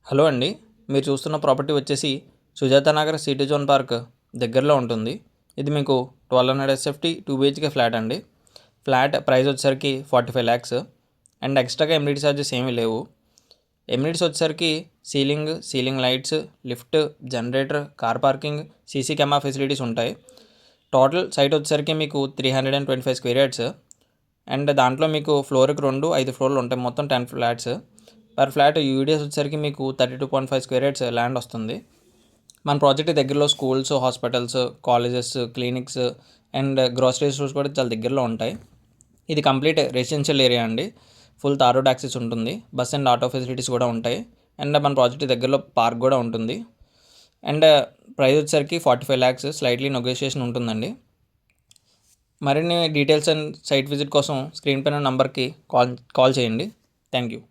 Hello అండి, మీరు చూస్తున్న ప్రాపర్టీ వచ్చేసి Sujatha Nagar city zone park దగ్గరలో ఉంటుంది. ఇది మీకు 1200 SFT 2 BHK ఫ్లాట్ అండి. ఫ్లాట్ ప్రైస్ వచ్చేసరికి 45 lakhs అండ్ ఎక్స్ట్రాగా ఎమ్యూనిటీ ఛార్జెస్ ఏమీ లేవు. ఎమ్యూనిటీస్ వచ్చేసరికి ceiling lights, lift, generator, car parking, CC camera facilities ఉంటాయి. టోటల్ సైట్ వచ్చేసరికి మీకు 325 square yards అండ్ దాంట్లో మీకు ఫ్లోర్కి 5 ఫ్లోర్లు ఉంటాయి. మొత్తం 10 ఫ్లాట్స్. పర్ ఫ్లాట్ యూడిఎస్ వచ్చేసరికి మీకు 32.5 square yards ల్యాండ్ వస్తుంది. మన ప్రాజెక్ట్ దగ్గరలో schools, hospitals, colleges, clinics and grocery stores కూడా చాలా దగ్గరలో ఉంటాయి. ఇది కంప్లీట్ రెసిడెన్షియల్ ఏరియా అండి. ఫుల్ తార్ రోడ్ యాక్సెస్ ఉంటుంది. బస్ అండ్ ఆటో ఫెసిలిటీస్ కూడా ఉంటాయి. అండ్ మన ప్రాజెక్ట్ దగ్గరలో పార్క్ కూడా ఉంటుంది. అండ్ ప్రైస్ వచ్చేసరికి 45 lakhs, స్లైట్లీ నెగోషియేషన్ ఉంటుందండి. మరిన్ని డీటెయిల్స్ అండ్ సైట్ విజిట్ కోసం స్క్రీన్ పైన నంబర్కి కాల్ చేయండి. Thank you.